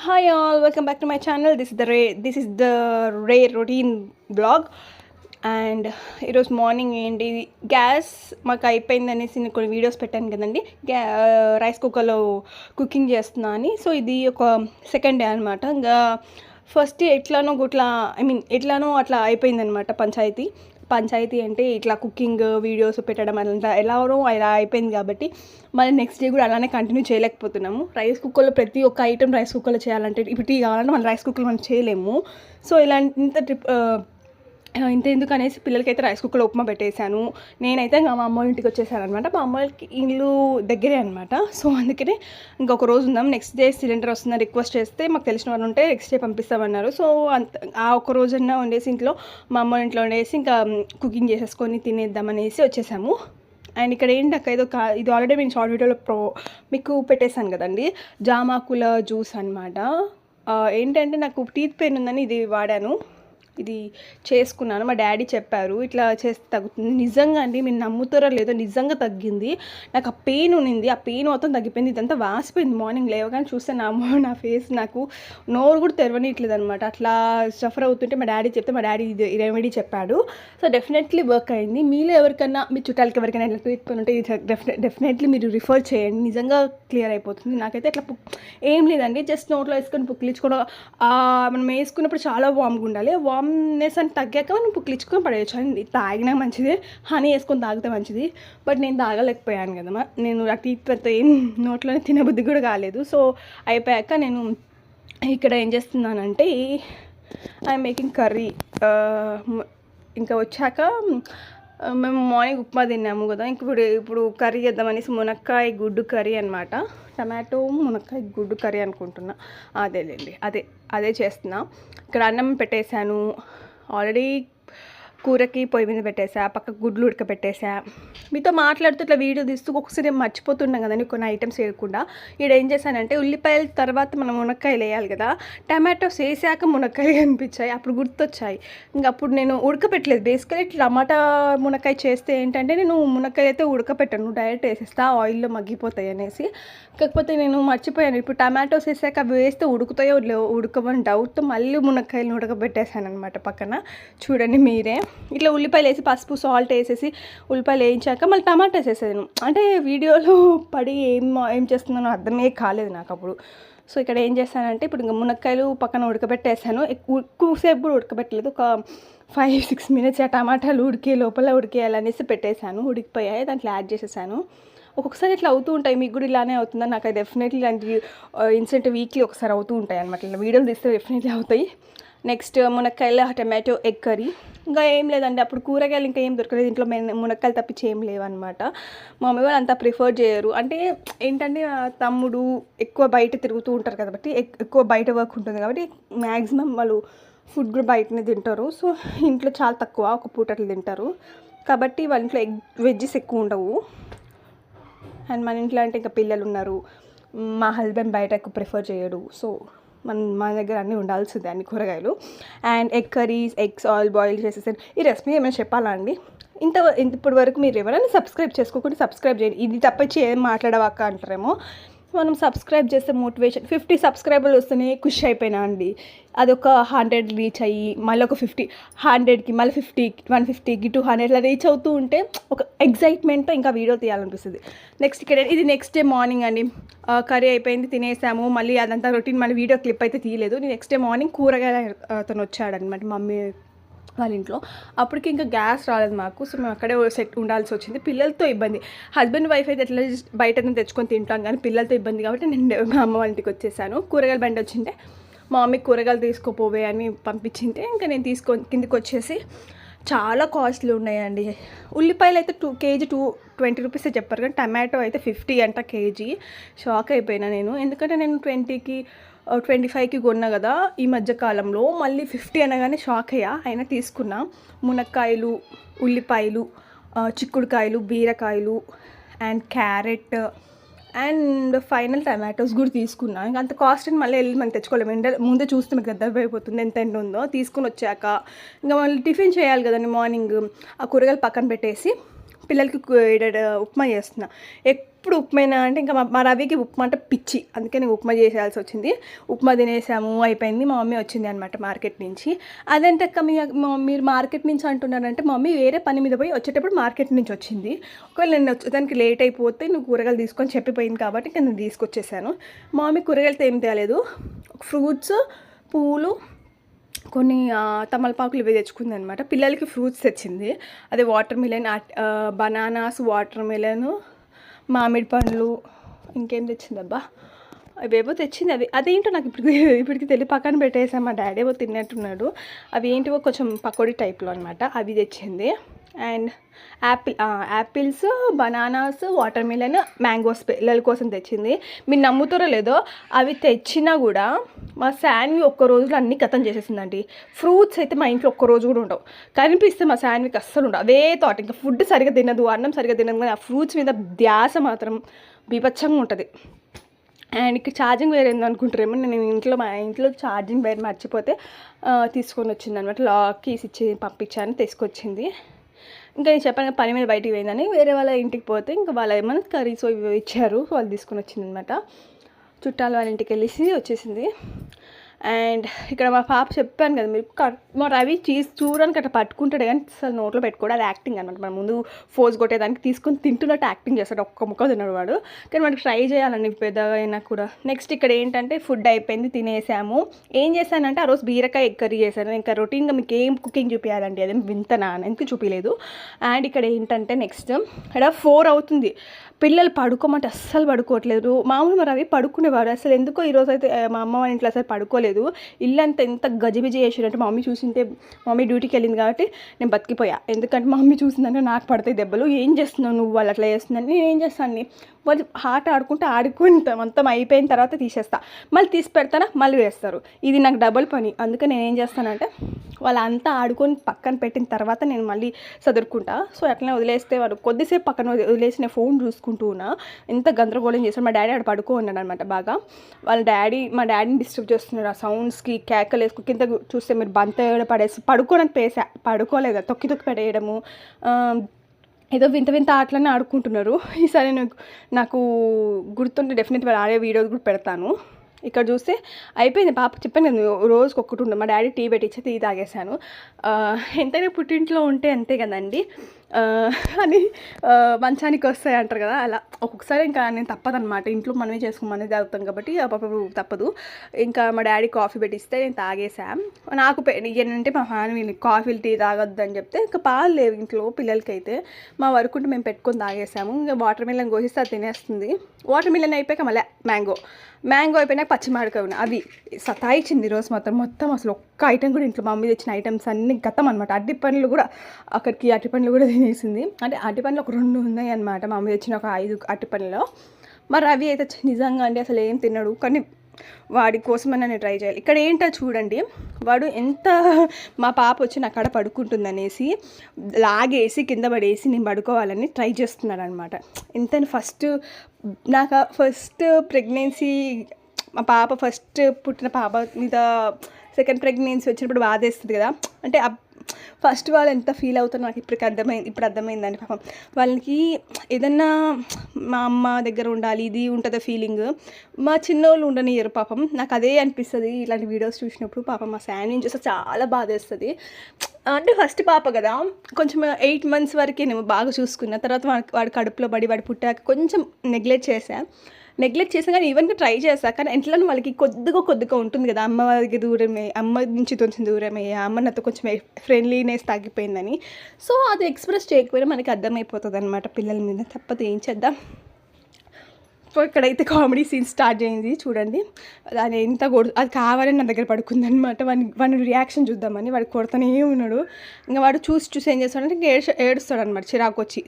Hi all, welcome back to my channel. This is the Ray routine vlog. And ఈరోజు morning ఏంటి gas మాకు అయిపోయింది అనేసి నేను కొన్ని వీడియోస్ పెట్టాను కదండి. రైస్ కుక్కర్లో కుకింగ్ చేస్తున్నా అని. సో ఇది ఒక సెకండ్ డే అనమాట. ఇంకా ఫస్ట్ ఎట్లానో అట్లా అయిపోయిందనమాట పంచాయతీ అంటే ఇట్లా కుకింగ్ వీడియోస్ పెట్టడం అలా ఎలానో అలా అయిపోయింది కాబట్టి మళ్ళీ నెక్స్ట్ డే కూడా అలానే కంటిన్యూ చేయలేకపోతున్నాము. రైస్ కుక్కర్లో ప్రతి ఒక్క ఐటెం రైస్ కుక్కర్లో చేయాలంటే ఇప్పుడు టీ కావాలంటే మన రైస్ కుక్కర్లో మనం చేయలేము. సో ఇంత ఎందుకు అనేసి పిల్లలకైతే రైస్ కుక్కర్లో ఉప్మా పెట్టేశాను. నేనైతే ఇంకా మా అమ్మ ఇంటికి వచ్చేసాను అనమాట. మా అమ్మకి ఇల్లు దగ్గరే అనమాట. సో అందుకనే ఇంకొక రోజు ఉందాం, నెక్స్ట్ డే సిలిండర్ వస్తుందని రిక్వెస్ట్ చేస్తే మాకు తెలిసిన వాళ్ళు ఉంటే నెక్స్ట్ డే పంపిస్తామన్నారు. సో ఆ ఒక రోజన్నా వండేసి ఇంట్లో మా అమ్మ ఇంట్లో వండేసి ఇంకా కుకింగ్ చేసేసుకొని తినేద్దామనేసి వచ్చేసాము. అండ్ ఇక్కడ ఏంటి అక్క ఇది ఆల్రెడీ నేను షార్ట్ వీడియోలో మీకు పెట్టేశాను కదండి, జామాకుల జ్యూస్ అనమాట. ఏంటంటే నాకు టీత్ పెయిన్ ఉందని ఇది వాడాను, ఇది చేసుకున్నాను. మా డాడీ చెప్పారు ఇట్లా చేస్తే తగ్గుతుంది. నిజంగా అండి, మీరు నమ్ముతారో లేదో, నిజంగా తగ్గింది. నాకు ఆ పెయిన్ ఉన్నింది, ఆ పెయిన్ మొత్తం తగ్గిపోయింది. ఇదంతా వాసిపోయింది. మార్నింగ్ లేవగానే చూస్తే నా ఫేస్ నాకు నోరు కూడా తెరవనిట్లేదు అనమాట. అట్లా సఫర్ అవుతుంటే మా డాడీ చెప్తే మా డాడీ ఇది రెమెడీ చెప్పాడు. సో డెఫినెట్లీ వర్క్ అయింది. మీలో ఎవరికైనా మీ చుట్టాలకి ఎవరికైనా ఇట్లా ట్రీట్మెంట్ ఉంటే డెఫినెట్లీ మీరు రిఫర్ చేయండి, నిజంగా క్లియర్ అయిపోతుంది. నాకైతే అట్లా ఏం లేదండి, జస్ట్ నోట్లో వేసుకొని పుక్కిలించుకోవడం. మనం వేసుకున్నప్పుడు చాలా వామ్గా ఉండాలి. వామ్నెస్ అని తగ్గాక మనం పుక్కిలించుకొని పడేయచ్చు. అని తాగినా మంచిదే, హనీ వేసుకొని తాగితే మంచిది. బట్ నేను తాగలేకపోయాను కదమ్మా, నేను ఆ టీత్ పెద్ద ఏం నోట్లోనే తినబుద్ధి కూడా కాలేదు. సో అయిపోయాక నేను ఇక్కడ ఏం చేస్తున్నానంటే ఐఎమ్ మేకింగ్ కర్రీ. ఇంకా వచ్చాక మేము మార్నింగ్ ఉప్మా తిన్నాము కదా, ఇప్పుడు కర్రీ చేద్దామనేసి మునక్కాయ గుడ్డు కర్రీ అనమాట. టమాటో మునక్కాయ గుడ్డు కర్రీ అనుకుంటున్నా. అదేలేండి, అదే చేస్తున్నా. ఇక్కడ అన్నం పెట్టేశాను ఆల్రెడీ, కూరకి పొయ్యి మీద పెట్టేసా, పక్క గుడ్లు ఉడకబెట్టేసా. మీతో మాట్లాడుతూ ఇట్లా వీడియో తీస్తూ ఒకసారి మర్చిపోతున్నాం కదండి కొన్ని ఐటమ్స్ వేయకుండా. ఇక్కడ ఏం చేశానంటే ఉల్లిపాయల తర్వాత మనం మునక్కాయలు వేయాలి కదా, టమాటోస్ వేసాక మునక్కాయలు కనిపించాయి, అప్పుడు గుర్తొచ్చాయి. ఇంకా అప్పుడు నేను ఉడకపెట్టలేదు. బేసికలీ టమాటా మునక్కాయ చేస్తే ఏంటంటే నేను మునక్కాయలు అయితే ఉడకపెట్టాను, డైరెక్ట్ వేసేస్తా ఆయిల్లో మగ్గిపోతాయి అనేసి. కాకపోతే నేను మర్చిపోయాను. ఇప్పుడు టమాటోస్ వేసాక అవి వేస్తే ఉడుకుతాయో ఉడకవని డౌట్తో మళ్ళీ మునక్కాయలు ఉడకబెట్టేశాను అనమాట పక్కన. చూడండి మీరే, ఇట్లా ఉల్లిపాయలు వేసి పసుపు సాల్ట్ వేసేసి ఉల్లిపాయలు వేయించాక మళ్ళీ టమాటాస్ వేసేదాను. అంటే వీడియోలో పడి ఏం చేస్తున్నానో అర్థమే కాలేదు నాకు అప్పుడు. సో ఇక్కడ ఏం చేశానంటే ఇప్పుడు ఇంకా మునక్కాయలు పక్కన ఉడకబెట్టేసాను. ఎక్కువసేపు కూడా ఉడకబెట్టలేదు, ఒక 5-6 మినిట్స్. ఆ టమాటాలు ఉడికేయాలనేసి పెట్టేశాను. ఉడికిపోయాయి, దాంట్లో యాడ్ చేసేసాను. ఒక్కొక్కసారి ఇట్లా అవుతూ ఉంటాయి, మీకు కూడా ఇలానే అవుతుందని నాకు డెఫినెట్లీ ఇలాంటి ఇన్సిడెంట్ వీక్లీ ఒకసారి అవుతూ ఉంటాయి అనమాట. ఇలా వీడియోలు తీస్తే డెఫినెట్లీ అవుతాయి. నెక్స్ట్ మునక్కాయలు టమాటో ఎగ్ కర్రీ. ఇంకా ఏం లేదండి, అప్పుడు కూరగాయలు ఇంకా ఏం దొరకలేదు ఇంట్లో, మునక్కాయలు తప్పించి ఏం లేవన్నమాట. మా మమ్మీ వాళ్ళు అంతా ప్రిఫర్ చేయరు. అంటే ఏంటంటే తమ్ముడు ఎక్కువ బయట తిరుగుతూ ఉంటారు కాబట్టి, ఎక్కువ బయట వర్క్ ఉంటుంది కాబట్టి మ్యాక్సిమం వాళ్ళు ఫుడ్ కూడా బయటనే తింటారు. సో ఇంట్లో చాలా తక్కువ, ఒక పూటలు తింటారు కాబట్టి వాళ్ళ ఇంట్లో వెజ్జెస్ ఎక్కువ ఉండవు. అండ్ మన ఇంట్లో అంటే ఇంకా పిల్లలు ఉన్నారు, మా హస్బెండ్ బయట ఎక్కువ ప్రిఫర్ చేయడు. సో మన దగ్గర అన్నీ ఉండాల్సిందే, అన్ని కూరగాయలు. And egg curries, eggs oil boil చేసేసాను. ఈ రెసిపీ ఏమైనా చెప్పాలా అండి? ఇప్పటి వరకు మీరు ఎవరైనా సబ్స్క్రైబ్ చేసుకోకుండా సబ్స్క్రైబ్ చేయండి. ఇది తప్పించి ఏం మాట్లాడవాక అంటారేమో. మనం సబ్స్క్రైబ్ చేస్తే మోటివేషన్, 50 సబ్స్క్రైబర్లు వస్తేనే ఖుషి అయిపోయినా అండి. అదొక 100 రీచ్ అయ్యి మళ్ళీ ఒక 50, 100కి మళ్ళీ 50కి, 150కి, 200 రీచ్ అవుతూ ఉంటే ఒక ఎగ్జైట్మెంట్తో ఇంకా వీడియో తీయాలనిపిస్తుంది. నెక్స్ట్ ఇక్కడ ఇది నెక్స్ట్ డే మార్నింగ్ అండి. కర్రీ అయిపోయింది, తినేసాము. మళ్ళీ అదంతా రొటీన్, మళ్ళీ వీడియో క్లిప్ అయితే తీయలేదు. నెక్స్ట్ డే మార్నింగ్ కూరగాయల అతను వచ్చాడనమాట మమ్మీ వాళ్ళ ఇంట్లో. అప్పటికి ఇంకా గ్యాస్ రాలేదు మాకు. సో మేము అక్కడే సెట్ ఉండాల్సి వచ్చింది. పిల్లలతో ఇబ్బంది. హస్బెండ్ వైఫ్ అయితే ఎట్లా బయట తెచ్చుకొని తింటాం, కానీ పిల్లలతో ఇబ్బంది కాబట్టి నేను మా అమ్మ వాళ్ళ ఇంటికి వచ్చేసాను. కూరగాయల బండి వచ్చింటే మా మమ్మీ కూరగాయలు తీసుకోపోవే అని పంపించింటే ఇంకా నేను కిందికి వచ్చేసి, చాలా కాస్ట్లీ ఉన్నాయండి. ఉల్లిపాయలు అయితే 2 kg 220 రూపీసే చెప్పారు, కానీ టమాటో అయితే 50 అంట కేజీ. షాక్ అయిపోయినా నేను, ఎందుకంటే నేను 20కి 25కి కొన్నా కదా ఈ మధ్యకాలంలో, మళ్ళీ 50 అనగానే షాక్ అయినా తీసుకున్నా. మునక్కాయలు, ఉల్లిపాయలు, చిక్కుడుకాయలు, బీరకాయలు and carrot and final tomatoes కూడా తీసుకున్నా. ఇంకా అంత కాస్ట్ అని మళ్ళీ వెళ్ళి మనం తెచ్చుకోలేము, ముందే చూస్తే మీకు అర్థమైపోతుంది ఎంత ఉందో. తీసుకుని వచ్చాక ఇంకా మళ్ళీ టిఫిన్ చేయాలి కదండి మార్నింగ్. ఆ కూరగాయలు పక్కన పెట్టేసి పిల్లలకి ఉప్మా చేస్తున్నా. ఎప్పుడు ఉప్మానా అంటే ఇంకా మా రవికి ఉప్మా అంటే పిచ్చి, అందుకే నేను ఉప్మా చేసేయాల్సి వచ్చింది. ఉప్మా తినేసాము, అయిపోయింది. మా మమ్మీ వచ్చింది అనమాట మార్కెట్ నుంచి. అదేంటక్క మీరు మార్కెట్ నుంచి అంటున్నారంటే, మా మమ్మీ వేరే పని మీద పోయి వచ్చేటప్పుడు మార్కెట్ నుంచి వచ్చింది. ఒకవేళ నేను వచ్చేదానికి లేట్ అయిపోతే నువ్వు కూరగాయలు తీసుకొని చెప్పిపోయింది కాబట్టి ఇంకా నేను తీసుకొచ్చేసాను. మా మమ్మీ కూరగాయలతో ఏం తేలేదు, ఫ్రూట్స్, పూలు, కొన్ని తమలపాకులు ఇవి తెచ్చుకుంది అనమాట. పిల్లలకి ఫ్రూట్స్ తెచ్చింది, అదే water melon, bananas, water melon, మామిడి పండ్లు, ఇంకేం తెచ్చిందబ్బా, అవేవో తెచ్చింది. అదేంటో నాకు ఇప్పటికి తెలియ పక్కన పెట్టేసాను. మా డాడీ ఏవో తిన్నట్టున్నాడు. అవి ఏంటివో కొంచెం పకోడీ టైప్లో అనమాట, అవి తెచ్చింది. And apples, bananas, water melon, mangoes పిల్లల కోసం తెచ్చింది. మీరు నమ్ముతారో లేదో, అవి తెచ్చినా కూడా మా శాన్వి ఒక్క రోజులో అన్నీ ఖతం చేసేసిందండి. ఫ్రూట్స్ అయితే మా ఇంట్లో ఒక్క రోజు కూడా ఉండవు, కనిపిస్తే మా శాన్వికి అస్సలు ఉండవు. అదే థాట్, ఇంకా ఫుడ్ సరిగ్గా తినదు, అన్నం సరిగ్గా తినదు, కానీ ఆ ఫ్రూట్స్ మీద ధ్యాస మాత్రం బీభత్సంగా ఉంటుంది. అండ్ ఇక్కడ ఛార్జింగ్ వైర్ ఏందనుకుంటారేమో, నేను మా ఇంట్లో ఛార్జింగ్ వైర్ మర్చిపోతే తీసుకొని వచ్చింది అనమాట. లాక్ కీస్ ఇచ్చి పంపించాను, తీసుకొచ్చింది. ఇంకా నేను చెప్పాను పని మీద బయటికి పోయిందని, వేరే వాళ్ళ ఇంటికి పోతే ఇంకా వాళ్ళు ఏమన్నా కర్రీస్ ఇవి ఇచ్చారు, వాళ్ళు తీసుకొని వచ్చింది అనమాట. చుట్టాలు వాళ్ళ ఇంటికి వెళ్ళేసి వచ్చేసింది. అండ్ ఇక్కడ మా పాప చెప్పాను కదా, మీరు మా రవి చూడడానికి అట్లా పట్టుకుంటాడు కానీ అసలు నోట్లో పెట్టుకోవడం, అది యాక్టింగ్ అనమాట. మన ముందు ఫోజ్ కొట్టేదానికి తీసుకొని తింటున్నట్టు యాక్టింగ్ చేస్తాడు, ఒక్క ముక్క తిన్నాడు వాడు. కానీ వాడికి ట్రై చేయాలండి పెద్దగా అయినా కూడా. నెక్స్ట్ ఇక్కడ ఏంటంటే ఫుడ్ అయిపోయింది, తినేసాము. ఏం చేశానంటే ఆ రోజు బీరకాయ ఎగ్ కర్రీ చేశాను. ఇంకా రొటీన్గా మీకు ఏం కుకింగ్ చూపించాలండి, అదేం వింతనా ఎందుకు చూపించలేదు. అండ్ ఇక్కడ ఏంటంటే నెక్స్ట్ ఇక్కడ 4 అవుతుంది, పిల్లలు పడుకోమంటే అస్సలు పడుకోవట్లేదు. మామూలు మరి అవి పడుకునేవారు, అసలు ఎందుకో ఈరోజు అయితే మా అమ్మ వాళ్ళ ఇంట్లో అసలు పడుకోలేదు. ఇల్లంతా ఎంత గజిబిజి చేసినట్టు, మా మమ్మీ చూసింటే, మమ్మీ డ్యూటీకి వెళ్ళింది కాబట్టి నేను బతికిపోయా. ఎందుకంటే మా మమ్మీ చూసిందంటే నాకు పడతాయి దెబ్బలు. ఏం చేస్తున్నావు నువ్వు, వాళ్ళు అట్లా చేస్తుందని. నేను ఏం చేస్తాను, వాళ్ళు ఆట ఆడుకుంటా మొత్తం అయిపోయిన తర్వాత తీసేస్తా, మళ్ళీ తీసి పెడతానా, మళ్ళీ వేస్తారు. ఇది నాకు డబుల్ పని. అందుకే నేను ఏం చేస్తానంటే వాళ్ళంతా ఆడుకొని పక్కన పెట్టిన తర్వాత నేను మళ్ళీ చదువుకుంటా. సో అట్లనే వదిలేస్తే వాడు కొద్దిసేపు పక్కన వదిలేసి నేను ఫోన్ చూసుకుంటూ ఉన్నా. ఎంత గందరగోళం చేస్తాడు. మా డాడీ ఆడ పడుకో ఉన్నాడు అనమాట బాగా. మా డాడీని డిస్టర్బ్ చేస్తున్నాడు ఆ సౌండ్స్కి, కేకలు వేసుకు. కింద చూస్తే మీరు బంత పడేసి పడుకోవడానికి పడుకోలేదు, తొక్కి పడేయడము, ఏదో వింత ఆటలన్నీ ఆడుకుంటున్నారు. ఈసారి నాకు గుర్తుంటే డెఫినెట్గా ఆడే వీడియోస్ కూడా పెడతాను. ఇక్కడ చూస్తే అయిపోయింది. పాప చెప్పాను కదా రోజుకి ఒక్కటి ఉండదు. మా డాడీ టీ పెట్టించి టీ తాగేశాను. ఎంతైనా పుట్టింట్లో ఉంటే అంతే కదండి అని మంచానికి వస్తాయి అంటారు కదా, అలా ఒక్కొక్కసారి ఇంకా నేను తప్పదనమాట. ఇంట్లో మనమే చేసుకోమని తాగుతాం కాబట్టి అప్పుడు తప్పదు. ఇంకా మా డాడీ కాఫీ పెట్టిస్తే నేను తాగేసాను. నాకు ఏంటంటే మా ఫ్యామిలీ కాఫీలు టీ తాగొద్దు అని చెప్తే ఇంకా పాలు లేవు ఇంట్లో పిల్లలకైతే. మా వరకు ఉంటే మేము పెట్టుకొని తాగేసాము. ఇంకా వాటర్ మిలన్ కోసిస్తే అది తినేస్తుంది. వాటర్ మిలన్ అయిపోయాక మళ్ళీ మ్యాంగో అయిపోయినాక పచ్చిమామిడికాయ ఉన్నాయి, అవి సతాయిచ్చింది ఈరోజు మొత్తం అసలు ఒక్క ఐటెం కూడా ఇంట్లో మమ్మీ తెచ్చిన ఐటమ్స్ అన్నీ గతం అనమాట. అరటిపండ్లు కూడా అరటిపండ్లు కూడా తినేసింది. అంటే అరటిపండ్లు ఒక 2 ఉన్నాయి అనమాట, మమ్మీ తెచ్చిన ఒక 5 అరటిపండ్లలో. మరి రవి అయితే నిజంగా అండి అసలు ఏం తిన్నాడు, కానీ వాడి కోసమన్నా నేను ట్రై చేయాలి. ఇక్కడ ఏంటో చూడండి, వాడు ఎంత మా పాప వచ్చి నా కాడ పడుకుంటుందనేసి లాగేసి కింద పడేసి నేను పడుకోవాలని ట్రై చేస్తున్నాడు అనమాట. ఎంతని ఫస్ట్ ప్రెగ్నెన్సీ, మా పాప ఫస్ట్ పుట్టిన పాప మీద సెకండ్ ప్రెగ్నెన్సీ వచ్చినప్పుడు బాధేస్తుంది కదా. అంటే ఫస్ట్ వాళ్ళు ఎంత ఫీల్ అవుతారో నాకు ఇప్పుడు అర్థమైందండి. పాపం వాళ్ళకి ఏదన్నా మా అమ్మ దగ్గర ఉండాలి, ఇది ఉంటుందో ఫీలింగ్. మా చిన్నోళ్ళు ఉండనియరు పాపం. నాకు అదే అనిపిస్తుంది ఇలాంటి వీడియోస్ చూసినప్పుడు. పాపం మా శాండీని చూస్తే చాలా బాధేస్తుంది. అంటే ఫస్ట్ పాప కదా, కొంచెం 8 months వరకే నేను బాగా చూసుకున్న. తర్వాత వాడి కడుపులో పడి వాడు పుట్టాక కొంచెం నెగ్లెక్ట్ చేశాను కానీ ఈవెన్గా ట్రై చేశాను. కానీ ఇంట్లో వాళ్ళకి కొద్దిగా ఉంటుంది కదా, అమ్మ వాళ్ళకి దూరమే, అమ్మ నుంచి కొంచెం దూరమే, అమ్మ నాతో కొంచెం ఫ్రెండ్లీనెస్ తగ్గిపోయిందని. సో అది ఎక్స్ప్రెస్ చేయకపోయినా మనకి అర్థమైపోతుంది అనమాట పిల్లల మీద. తప్పదు, ఏం చేద్దాం. సో ఇక్కడైతే కామెడీ సీన్ స్టార్ట్ అయింది చూడండి. అది అది కావాలని నా దగ్గర పడుకుందనమాట. వాడి రియాక్షన్ చూద్దామని వాడు కొడుతూనే ఉన్నాడు. ఇంకా వాడు చూసి ఏం చేస్తాడంటే ఇంకా ఏడుస్తాడు అనమాట, చిరాకు వచ్చి.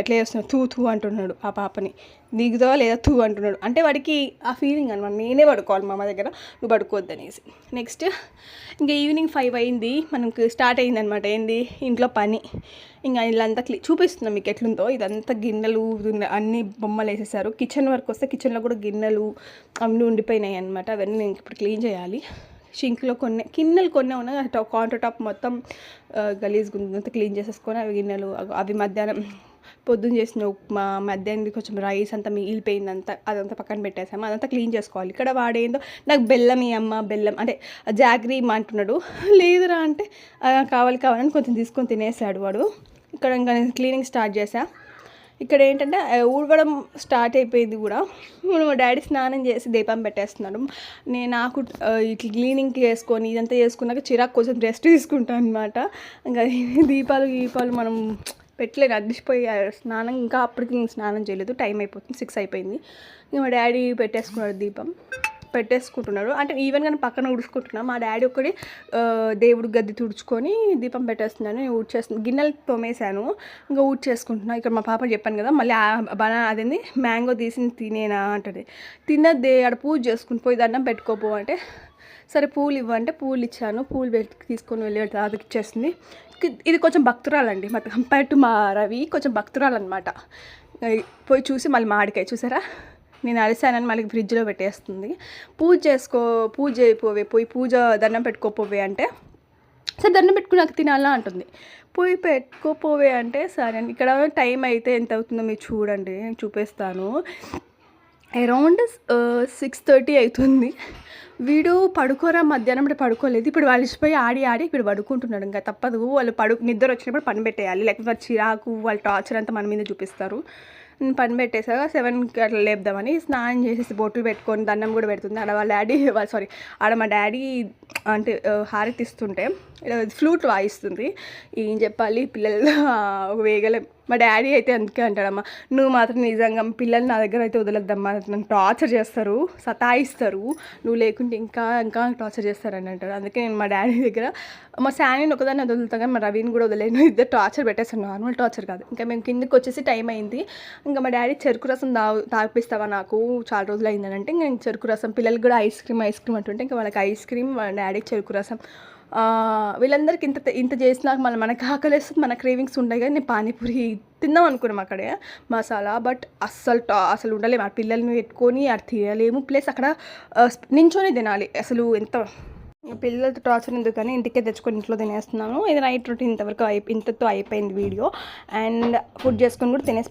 ఎట్లా చేస్తున్నాడు, తూ అంటున్నాడు ఆ పాపని. దిగుదో లేదా తూ అంటున్నాడు. అంటే వాడికి ఆ ఫీలింగ్ అనమాట, నేనే పడుకోవాలి మా అమ్మ దగ్గర, నువ్వు పడుకోవద్దనేసి. నెక్స్ట్ ఇంకా ఈవినింగ్ 5 అయింది, మనకు స్టార్ట్ అయిందనమాట. ఏంది ఇంట్లో పని. ఇంకా ఇల్లంతా చూపిస్తున్నాం మీకు ఎట్లుందో. ఇదంతా గిన్నెలు అన్ని బొమ్మలు వేసేసారు. కిచెన్ వరకు వస్తే కిచెన్లో కూడా గిన్నెలు అన్నీ ఉండిపోయినాయి అనమాట. అవన్నీ నేను ఇప్పుడు క్లీన్ చేయాలి. షింక్లో గిన్నెలు కొన్ని ఉన్నాయి, కౌంటర్ టాప్ మొత్తం గలీజ్గా ఉంది, అంతా క్లీన్ చేసేసుకొని అవి గిన్నెలు అవి మధ్యాహ్నం పొద్దున్న చేసిన ఉప్మా, మధ్యాహ్నం కొంచెం రైస్ అంతా మిగిలిపోయిందంతా అదంతా పక్కన పెట్టేసాము. అదంతా క్లీన్ చేసుకోవాలి. ఇక్కడ వాడేందో నాకు బెల్లం అమ్మ బెల్లం అంటే జాగ్రీ అంటున్నాడు. లేదురా అంటే కావాలని కొంచెం తీసుకొని తినేసాడు వాడు. ఇక్కడ ఇంకా నేను క్లీనింగ్ స్టార్ట్ చేశా. ఇక్కడ ఏంటంటే ఊడవడం స్టార్ట్ అయిపోయింది కూడా. మా డాడీ స్నానం చేసి దీపం పెట్టేస్తున్నాడు. నాకు ఇట్లా క్లీనింగ్ చేసుకొని ఇదంతా చేసుకున్నాక చిరాకు కొంచెం రెస్ట్ తీసుకుంటాను అనమాట. ఇంకా దీపాలు మనం పెట్టలేదు, అడ్డిసిపోయి స్నానం ఇంకా అప్పటికి స్నానం చేయలేదు. టైం అయిపోతుంది, 6 అయిపోయింది. ఇంకా మా డాడీ పెట్టేసుకుంటున్నాడు. అంటే ఈవెన్ కానీ పక్కన ఉడుచుకుంటున్నాను. మా డాడీ ఒకటి దేవుడు గద్ది తుడుచుకొని దీపం పెట్టేస్తున్నాను. నేను ఊడ్చేస్తున్నాను. గిన్నెలు తోమేశాను, ఇంకా ఊడ్చేసుకుంటున్నాను. ఇక్కడ మా పాప చెప్పాను కదా, మళ్ళీ అదేంది మ్యాంగో తీసి తినేనా అంటది. తిన్నదే ఆడ పూజ చేసుకుని పోయి దండం పెట్టుకోపో అంటే సరే పూలు ఇవ్వంటే పూలు ఇచ్చాను. పూలు తీసుకొని వెళ్ళి తాతకి ఇచ్చేస్తుంది. ఇది కొంచెం భక్తురాలండి, మరి కంపేర్ టు మా రవి కొంచెం భక్తురాలు అనమాట. పోయి చూసి మళ్ళీ మాడికాయ చూసారా, నేను అరిసానని మళ్ళీ ఫ్రిడ్జ్లో పెట్టేస్తుంది. పూజ చేయపోవే, పోయి పూజ దండం పెట్టుకోపోవే అంటే సరే దండం పెట్టుకున్నాక తినాలా అంటుంది. పోయి పెట్టుకోపోవే అంటే సరే. ఇక్కడ టైం అయితే ఎంత అవుతుందో మీరు చూడండి, నేను చూపిస్తాను. అరౌండ్ 6:30 అవుతుంది. వీడు పడుకోరా మధ్యాహ్నం పడుకోలేదు. ఇప్పుడు వాళ్ళు ఇచ్చిపోయి ఆడి ఇప్పుడు పడుకుంటున్నాడు. ఇంకా తప్పదు, వాళ్ళు నిద్ర వచ్చినప్పుడు పని పెట్టేయాలి, లేకపోతే చిరాకు వాళ్ళ టార్చర్ అంతా మన మీద చూపిస్తారు. నేను పని పెట్టేసాక 7కి అట్లా లేపుదామని స్నానం చేసేసి బొట్లు పెట్టుకొని దండం కూడా పెడుతుంది. ఆడ మా డాడీ అంటే హారతి ఇస్తుంటే ఫ్లూట్ వాయిస్తుంది. ఏం చెప్పాలి, పిల్లలు వేగలే. మా డాడీ అయితే అందుకే అంటాడమ్మా, నువ్వు మాత్రం నిజంగా పిల్లలు నా దగ్గర అయితే వదలొద్దమ్మా, నన్ను టార్చర్ చేస్తారు, సతాయిస్తారు, నువ్వు లేకుంటే ఇంకా టార్చర్ చేస్తారని అంటాడు. అందుకే నేను మా డాడీ దగ్గర మా శానీని ఒకదాన్ని వదులుతాను, కానీ మా రవిని కూడా వదలేను. ఇద్దరు టార్చర్ పెట్టేస్తాను, నార్మల్ టార్చర్ కాదు. ఇంకా మేము కిందకి వచ్చేసి టైం అయింది. ఇంకా మా డాడీ చెరుకు రసం తాగిపిస్తావా, నాకు చాలా రోజులు అయిందని అంటే ఇంకా చెరుకు రసం, పిల్లలకి కూడా ఐస్ క్రీమ్ అంటుంటే ఇంకా వాళ్ళకి ఐస్ క్రీమ్, మా డాడీకి చెరుకు రసం. వీళ్ళందరికీ ఇంత చేసినాక మళ్ళీ మనకు ఆకలిస్తుంది, మన క్రేవింగ్స్ ఉంటాయి. కానీ నేను పానీపూరి తిందాం అనుకున్నాం అక్కడే మసాలా, బట్ అసలు ఉండలేము. ఆ పిల్లల్ని పెట్టుకొని అది తినలేము, ప్లస్ అక్కడ నించొని తినాలి. అసలు ఎంత పిల్లలతో టార్చర్ ఎందుకు కానీ ఇంటికే తెచ్చుకొని ఇంట్లో తినేస్తున్నాను. ఇది నైట్ రొటీన్ ఇంతతో అయిపోయింది వీడియో. అండ్ ఫుడ్ చేసుకొని కూడా తినేసి